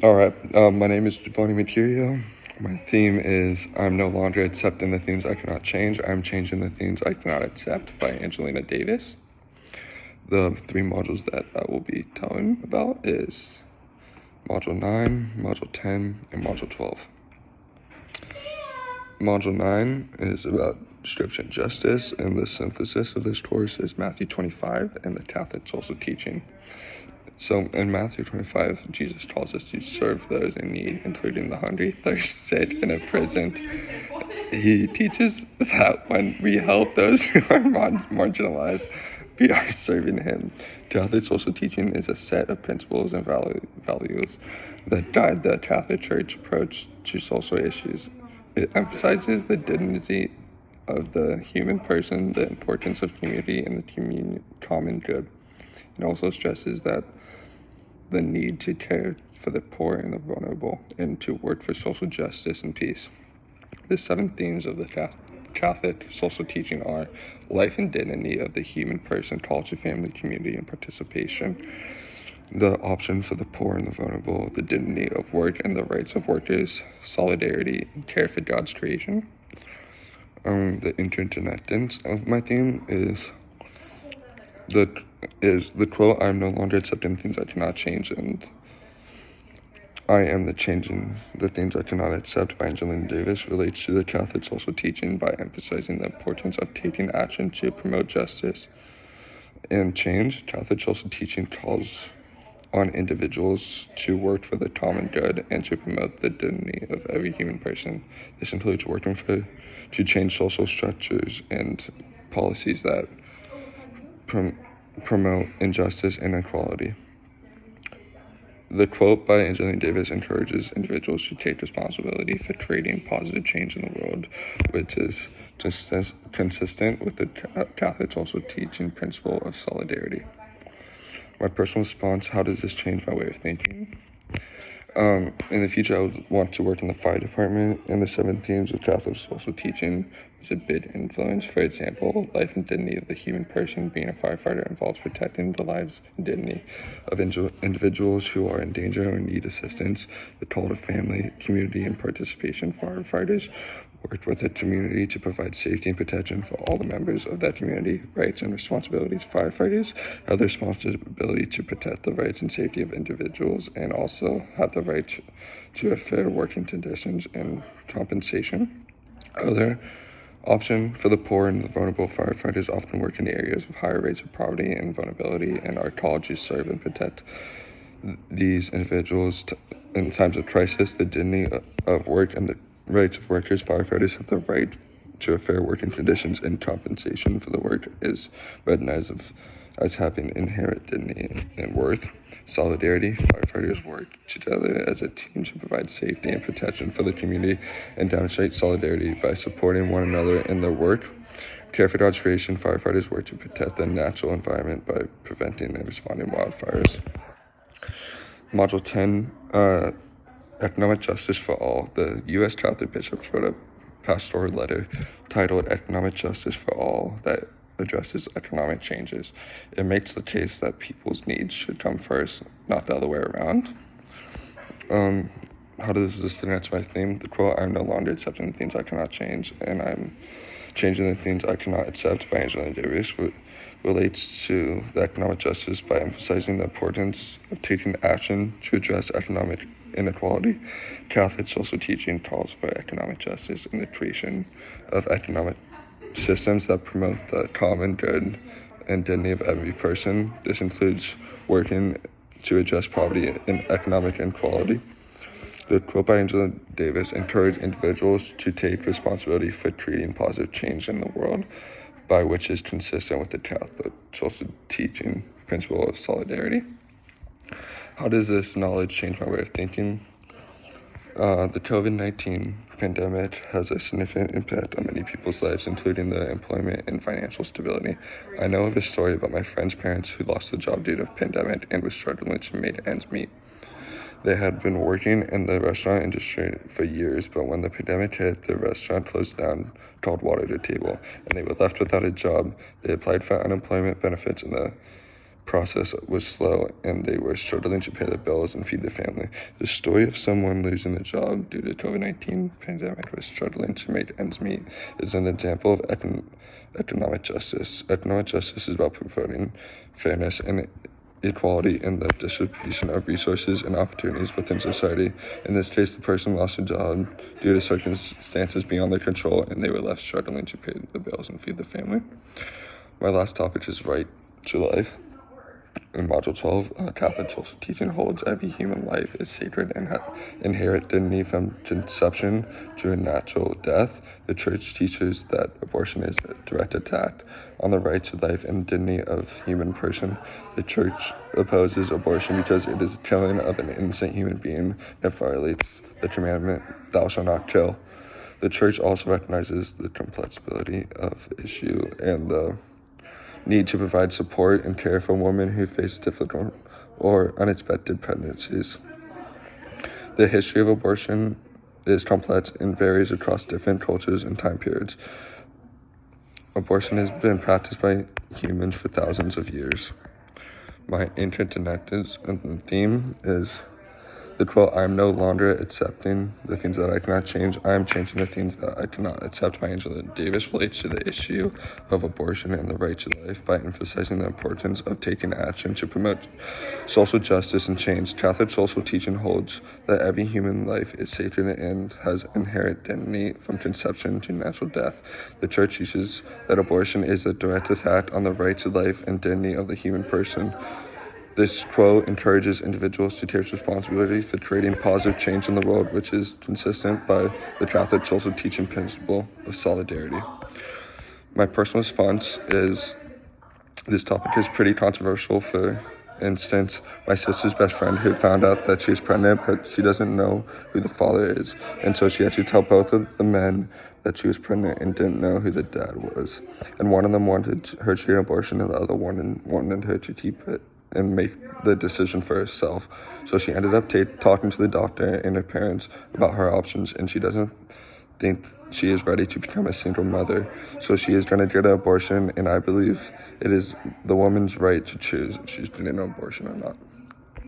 All right, my name is Giovanni Mercurio. My theme is I'm no longer accepting the things I cannot change. I'm changing the things I cannot accept by Angelina Davis. The three modules that I will be telling about is Module 9, Module 10, and Module 12. Module 9 is about Scripture and Justice, and the synthesis of this course is Matthew 25 and the Catholic social teaching. So in Matthew 25, Jesus tells us to serve those in need, including the hungry, thirsty, sick, and imprisoned. He teaches that when we help those who are marginalized, we are serving him. Catholic social teaching is a set of principles and values that guide the Catholic Church approach to social issues. It emphasizes the dignity of the human person, the importance of community, and the common good. It also stresses that the need to care for the poor and the vulnerable, and to work for social justice and peace. The 7 themes of the Catholic social teaching are life and dignity of the human person, culture, family, community, and participation, the option for the poor and the vulnerable, the dignity of work and the rights of workers, solidarity, and care for God's creation. The interdependence of my theme is the quote, "I'm no longer accepting things I cannot change, and I am the changing the things I cannot accept" by Angelina Davis relates to the Catholic social teaching by emphasizing the importance of taking action to promote justice and change. Catholic social teaching calls on individuals to work for the common good and to promote the dignity of every human person. This includes working to change social structures and policies that promote injustice and inequality. The quote by Angelina Davis encourages individuals to take responsibility for creating positive change in the world, which is consistent with the Catholic social teaching principle of solidarity. My personal response: how does this change my way of thinking? In the future, I would want to work in the fire department, and the 7 themes of Catholic social teaching is a big influence. For example, life and dignity of the human person. Being a firefighter involves protecting the lives and dignity of individuals who are in danger or need assistance. The call to family, community, and participation. Firefighters work with the community to provide safety and protection for all the members of that community. Rights and responsibilities. Firefighters have the responsibility to protect the rights and safety of individuals, and also have the right to a fair working conditions and compensation. Other option for the poor and the vulnerable. Firefighters often work in areas of higher rates of poverty and vulnerability, and are called to serve and protect these individuals in times of crisis. The dignity of work and the rights of workers. Firefighters have the right to a fair working conditions, and compensation for the work is recognized as having inherent dignity and worth. Solidarity. Firefighters work together as a team to provide safety and protection for the community and demonstrate solidarity by supporting one another in their work. Care for God's creation. Firefighters work to protect the natural environment by preventing and responding to wildfires. Module 10, Economic Justice for All. The U.S. Catholic bishops wrote a pastoral letter titled Economic Justice for All that addresses economic changes. It makes the case that people's needs should come first, not the other way around. How does this answer my theme? The quote, "I'm no longer accepting the things I cannot change, and I'm changing the things I cannot accept" by Angelina Davis relates to the economic justice by emphasizing the importance of taking action to address economic inequality. Catholic social teaching calls for economic justice and the creation of economic systems that promote the common good and dignity of every person. This includes working to address poverty and economic inequality. The quote by Angela Davis encouraged individuals to take responsibility for creating positive change in the world, by which is consistent with the Catholic social teaching principle of solidarity. How does this knowledge change my way of thinking? The COVID-19 pandemic has a significant impact on many people's lives, including their employment and financial stability. I know of a story about my friend's parents who lost their job due to the pandemic and were struggling to make ends meet. They had been working in the restaurant industry for years, but when the pandemic hit, the restaurant closed down, called Water to Table, and they were left without a job. They applied for unemployment benefits, and the process was slow, and they were struggling to pay their bills and feed their family. The story of someone losing their job due to COVID-19 pandemic or struggling to make ends meet is an example of economic justice. Economic justice is about promoting fairness and equality in the distribution of resources and opportunities within society. In this case, the person lost a job due to circumstances beyond their control, and they were left struggling to pay the bills and feed the family. My last topic is right to life. In Module 12, Catholic social teaching holds every human life is sacred and inherent dignity from conception to a natural death. The Church teaches that abortion is a direct attack on the right to life and dignity of human person. The Church opposes abortion because it is killing of an innocent human being and violates the commandment, "Thou shalt not kill." The Church also recognizes the complexity of the issue and the need to provide support and care for women who face difficult or unexpected pregnancies. The history of abortion is complex and varies across different cultures and time periods. Abortion has been practiced by humans for thousands of years. My interconnected theme is the quote, "I am no longer accepting the things that I cannot change. I am changing the things that I cannot accept," by Angela Davis, relates to the issue of abortion and the right to life by emphasizing the importance of taking action to promote social justice and change. Catholic social teaching holds that every human life is sacred and has inherent dignity from conception to natural death. The Church teaches that abortion is a direct attack on the right to life and dignity of the human person. This quote encourages individuals to take responsibility for creating positive change in the world, which is consistent by the Catholic social teaching principle of solidarity. My personal response is this topic is pretty controversial. For instance, my sister's best friend who found out that she's pregnant, but she doesn't know who the father is, and so she had to tell both of the men that she was pregnant and didn't know who the dad was. And one of them wanted her to get an abortion, and the other one wanted her to keep it and make the decision for herself. So she ended up talking to the doctor and her parents about her options, and she doesn't think she is ready to become a single mother. So she is going to get an abortion, and I believe it is the woman's right to choose if she's getting an abortion or not.